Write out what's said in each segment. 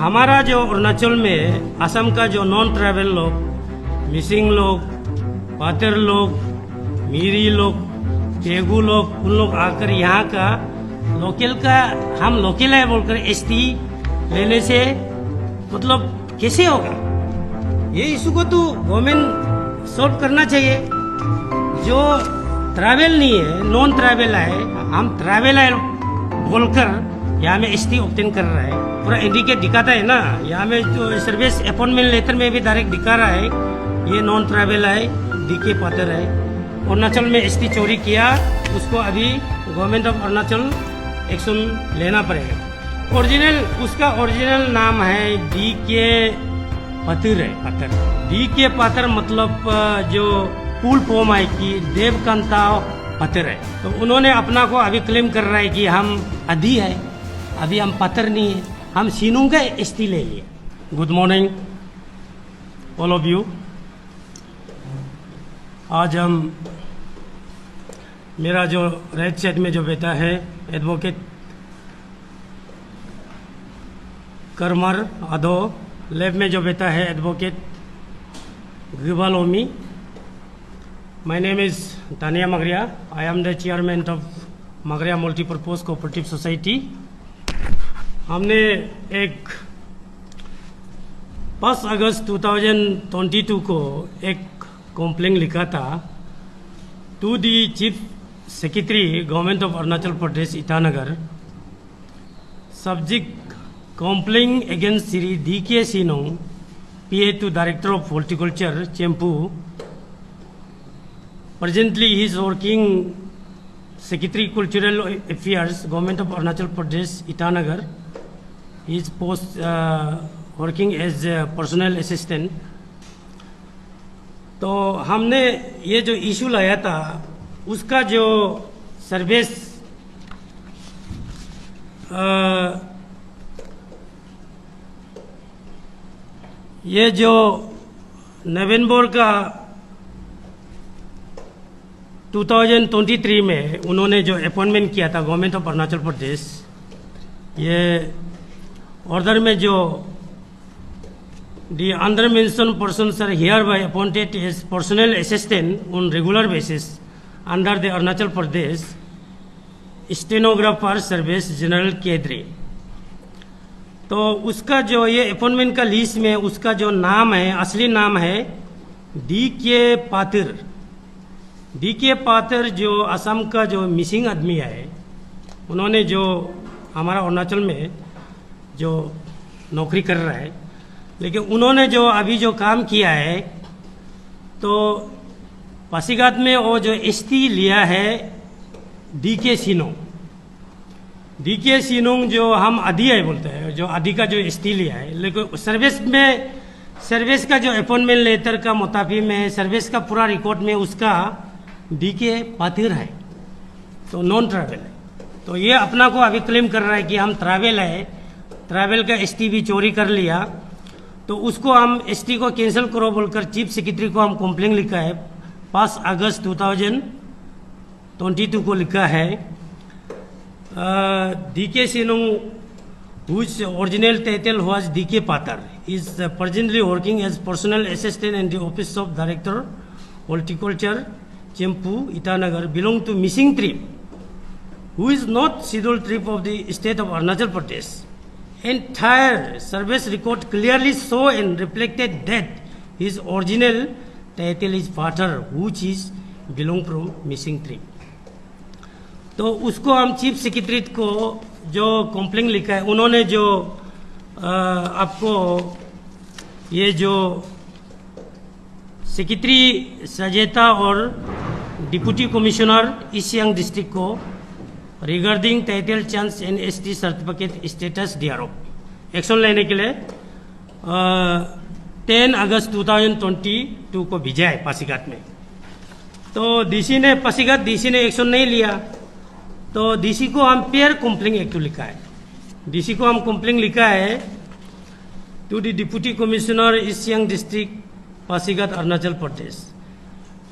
हमारा जो अरुणाचल में असम का जो नॉन ट्रैवल लोग, मिसिंग लोग, पातर लोग, मीरी लोग, तेगु लोग, उन लोग आकर यहाँ का हम लोकल है बोलकर एसटी लेने से मतलब कैसे होगा? ये इशू को तो गवर्नमेंट सॉल्व करना चाहिए। जो ट्रैवल नहीं है, नॉन ट्रैवल है, हम ट्रैवल है बोलकर यहाँ में एसटी ऑब्टेन कर रहा है, पूरा इंडिकेट दिखाता है ना। यहाँ में जो सर्विस अपॉइंटमेंट लेटर में भी डायरेक्ट दिखा रहा है ये नॉन ट्रैवल है, डीके पातर है। अरुणाचल में एसटी चोरी किया, उसको अभी गवर्नमेंट ऑफ अरुणाचल एक्शन लेना पड़ेगा। उसका ओरिजिनल नाम है डीके पातर है। डीके पातर मतलब जो फुल फॉर्म है कि देवकांता पातर है। तो उन्होंने अपना को अभी क्लेम कर रहा है कि हम आधी है, अभी हम पातर नहीं है, हम सीनों का एसटी ले लिए। Good morning all of you. आज हम मेरा जो राइट साइड में जो बैठा है एडवोकेट करमर आदो, लेफ्ट में जो बैठा है advocate Gibalomi. My name is Tania Magaria. I am the chairman of Magaria multipurpose cooperative society. हमने एक 5 अगस्त 2022 को एक कंप्लेंट लिखा था to the chief secretary government of Arunachal Pradesh Itanagar. Subject complaint against Shri DK Sinong, PA to Director of Horticulture, Chempu. Presently, he is working Secretary Cultural Affairs, Government of Arunachal Pradesh, Itanagar. He is working as a personal assistant. तो हमने ये जो issue लाया था उसका जो service ये जो नवंबर का 2023 में उन्होंने जो अपॉइंटमेंट किया था गवर्नमेंट ऑफ अरुणाचल प्रदेश, ये ऑर्डर में जो the under mentioned persons are hereby appointed as personal assistant on regular basis under the Arunachal Pradesh Stenographer Service General Cadre। तो उसका जो ये अपॉइंटमेंट का लिस्ट में उसका जो नाम है, असली नाम है डीके पातर। डीके पातर जो असम का जो मिसिंग आदमी है, उन्होंने जो हमारा अरुणाचल में जो नौकरी कर रहा है, लेकिन उन्होंने जो अभी जो काम किया है तो पासीघाट में वो जो एसटी लिया है डीके सिनोंग। डीके सिनोंग जो हम आधी है बोलते हैं, जो आधी का जो एसटी लिया है, लेकिन सर्विस का जो अपॉइंटमेंट लेटर का मुताबिक में सर्विस का पूरा रिकॉर्ड में उसका डीके पातर है, तो नॉन ट्रैवल है। तो ये अपना को अभी क्लेम कर रहा है कि हम ट्रैवल है, ट्रैवल का एसटी भी चोरी कर लिया, तो उसको हम एसटी को कैंसिल करो बोलकर चीफ सेक्रेटरी को हम कंप्लेंट लिखा है। 5 अगस्त 2022 को लिखा है। DK Sinong whose original title was DK Patar is presently working as personal assistant in the office of Director Horticulture, Chempu, Itanagar, belong to missing tribe, who is not scheduled tribe of the state of Arunachal Pradesh. Entire service record clearly show and reflected that his original title is Patar, which is belong from missing tribe. तो उसको हम chief secretary को जो complaint लिखा है, उन्होंने जो आपको ये जो सेक्रेटरी सजेता और deputy commissioner east Siang district को regarding title change and ST certificate status DRO action लेने के लिए 10 अगस्त 2022 को भेजा है पासीघाट में। तो पासीघाट डीसी ने एक्शन नहीं लिया, तो डीसी को हम पेयर कंप्लेंट एक्ट लिखा है। डीसी को हम कंप्लेंट लिखा है to the deputy commissioner east Siang district Pasighat Arunachal Pradesh,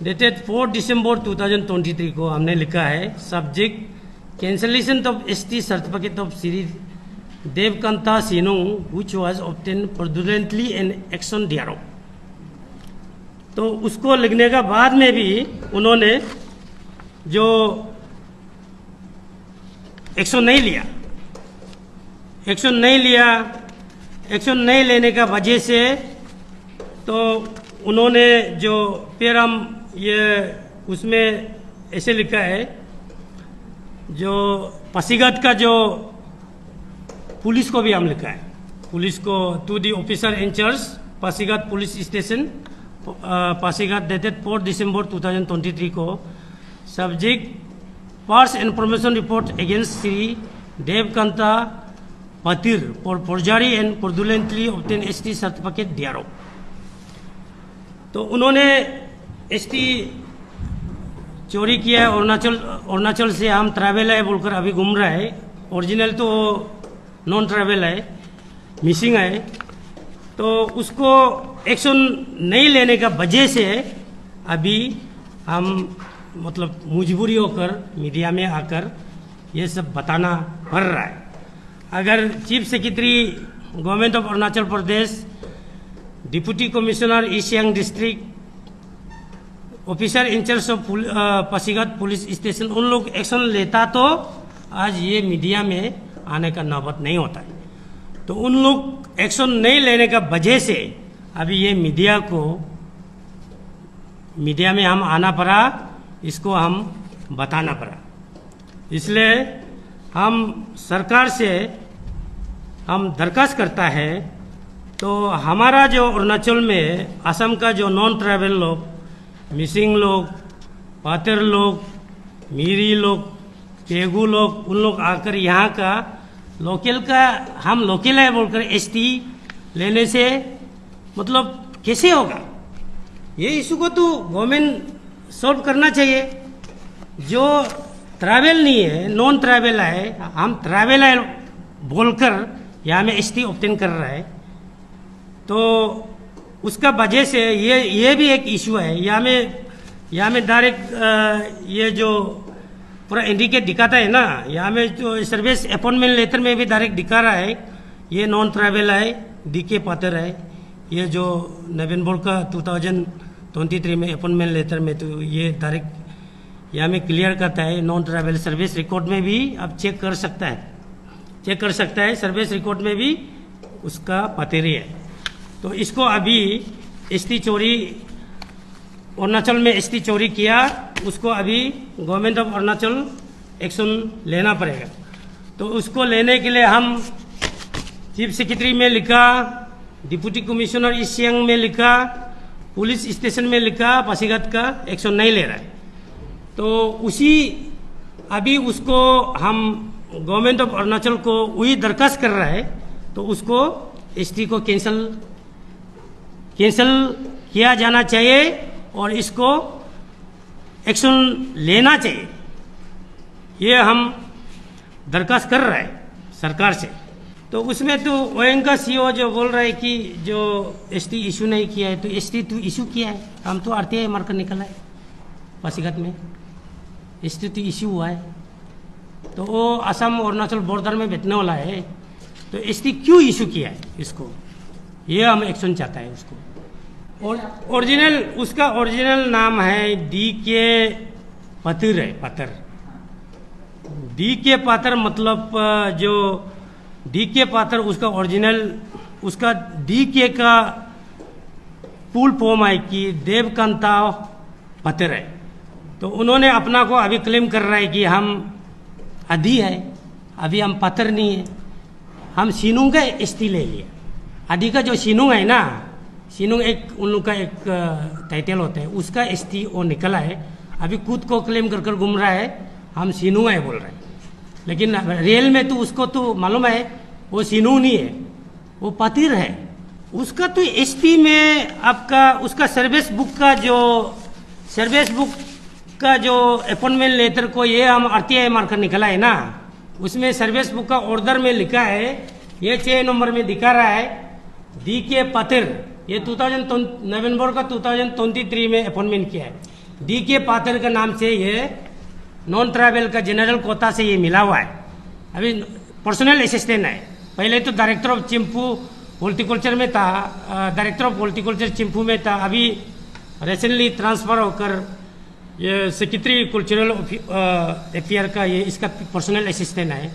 dated 4 दिसंबर 2023 को हमने लिखा है। Subject cancellation of ST certificate of Shri Devkanta Sinung, which was obtained fraudulently in action thereof. तो उसको लिखने का बाद में भी उन्होंने जो एक्शन नहीं लिया, एक्शन नहीं लेने का वजह से तो उन्होंने जो फिर हम ये उसमें ऐसे लिखा है, जो पासीघाट का जो पुलिस को भी हम लिखा है, पुलिस को to the officer incharge Pasighat police station Pasighat dated 4 दिसंबर 2023 को subject first information report against Shri Devakanta Patir for forgery and fraudulently obtain ST certificate दियारो। तो उन्होंने एसटी चोरी किया है, अरुणाचल से हम ट्रैवल है बोलकर अभी घूम रहा है, ओरिजिनल तो नॉन ट्रैवल है, मिसिंग है। तो उसको एक्शन नहीं लेने का वजह से अभी हम मतलब मजबूरी होकर मीडिया में आकर ये सब बताना पड़ रहा है। अगर chief secretary government of Arunachal Pradesh, deputy commissioner east Siang district, officer in charge of Pasighat police station, उन लोग एक्शन लेता तो आज ये मीडिया में आने का नौबत नहीं होता है। तो उन लोग एक्शन नहीं लेने का वजह से अभी ये मीडिया में हम आना पड़ा, इसको हम बताना पड़ा। इसलिए हम सरकार से हम दरखास्त करता है, तो हमारा जो अरुणाचल में असम का जो नॉन ट्राइबल लोग, मिसिंग लोग, पातर लोग, मीरी लोग, तेगू लोग, उन लोग आकर यहाँ का लोकल का हम लोकल है बोलकर एसटी लेने से मतलब कैसे होगा? ये इशू को तो गवर्नमेंट सॉल्व करना चाहिए। जो ट्रैवल नहीं है, नॉन ट्रैवल है, हम ट्रैवल है बोलकर यहाँ में एसटी ऑब्टेन कर रहा है, तो उसका वजह से ये भी एक इशू है। यहाँ में डायरेक्ट ये जो पूरा इंडिकेट दिखाता है ना, यहाँ में जो सर्विस अपॉइंटमेंट लेटर में भी डायरेक्ट दिखा रहा है ये नॉन ट्रैवल है, डीके पातर है। ये जो नवंबर का 2023 में अपॉइंटमेंट लेटर में तो ये डायरेक्ट यहाँ में क्लियर करता है नॉन ट्रैवल। सर्विस रिकॉर्ड में भी अब चेक कर सकता है, सर्विस रिकॉर्ड में भी उसका पातेरी है। तो इसको अभी एसटी चोरी, अरुणाचल में एसटी चोरी किया, उसको अभी गवर्नमेंट ऑफ अरुणाचल एक्शन लेना पड़ेगा। तो उसको लेने के लिए हम चीफ सेक्रेटरी में लिखा, डिप्टी कमिश्नर ईस्ट सियांग में लिखा, पुलिस स्टेशन में लिखा, पासीघाट का एक्शन नहीं ले रहा है। तो अभी उसको हम गवर्नमेंट ऑफ अरुणाचल को वही दरखास्त कर रहा है, तो उसको एसटी को कैंसिल किया जाना चाहिए और इसको एक्शन लेना चाहिए। ये हम दरखास्त कर रहे हैं सरकार से। तो उसमें तो ओएन का सीओ जो बोल रहा है कि जो एसटी इशू नहीं किया है, तो एसटी तो इशू किया है, हम तो आरटीआई मारकर निकला है पासीघाट में, एसटी तो इशू हुआ है। तो वो असम अरुणाचल बॉर्डर में बैठने वाला है, तो एसटी क्यों इशू किया है इसको, ये हम एक्शन चाहता है उसको। और उसका ओरिजिनल नाम है डीके पातिर है, डीके पातर मतलब जो डीके पातर उसका ओरिजिनल, उसका डीके का फुल फॉर्म है कि देवकांता पातर है। तो उन्होंने अपना को अभी क्लेम कर रहा है कि हम आदि है, अभी हम पातर नहीं है, हम सीनुंग का एसटी ले लिया। आदि का जो सीनुंग है ना, सीनुंग एक उन लोग का एक टाइटल होता है, उसका एसटी वो निकला है। अभी खुद को क्लेम कर घूम रहा है हम सीनुंग है बोल रहे हैं, लेकिन रियल में तो उसको तो मालूम है वो सीनुंग नहीं है, वो पातिर है। उसका तो एसटी में आपका उसका सर्विस बुक का जो अपॉइंटमेंट लेटर को ये हम आरटीआई मारकर निकला है ना, उसमें सर्विस बुक का ऑर्डर में लिखा है, ये 6 नंबर में दिखा रहा है डीके पातिर। ये नवंबर का 2023 में अपॉइंटमेंट किया है। डीके पातिर का नाम से ये नॉन ट्राइबल का जनरल कोटा से ये मिला हुआ है, अभी पर्सनल असिस्टेंट है। पहले तो डायरेक्टर ऑफ चिंपू हॉर्टिकल्चर में था, डायरेक्टर ऑफ हॉर्टिकल्चर चिंपू में था, अभी रिसेंटली ट्रांसफर होकर ये सेक्रेटरी कल्चरल अफेयर का ये इसका पर्सनल असिस्टेंट है।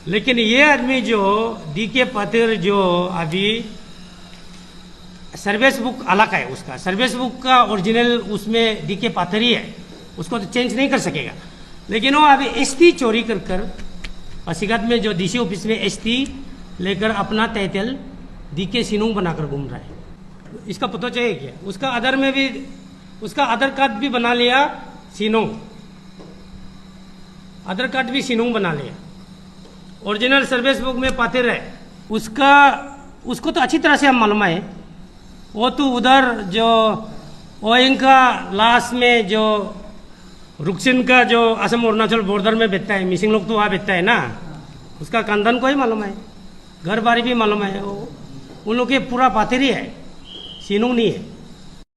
लेकिन ये आदमी जो DK पातिर जो अभी सर्विस बुक अलग है, उसका सर्विस बुक का ओरिजिनल उसमें DK पातिर ही है, उसको तो चेंज नहीं कर सकेगा। लेकिन वो अभी ST चोरी कर कर पासीघाट में जो DC ऑफिस में ST लेकर अपना टाइटल DK सिनोंग बनाकर घूम रहा है। इसका पता चाहिए क्या, उसका आधार में भी उसका आधार कार्ड भी बना लिया सिनोंग, आधार कार्ड भी सिनोंग बना लिया, ओरिजिनल सर्विस बुक में पातिर है उसका। उसको तो अच्छी तरह से हम मालूम है, वो तो उधर जो ओइंग का लास्ट में जो रुकसिन का जो असम अरुणाचल बॉर्डर में बैठता है, मिसिंग लोग तो वहाँ बैठता है ना, उसका खानदान को ही मालूम है, घर बारी भी मालूम है, उन लोग के पूरा पातिर ही है, सिनोंग नहीं है।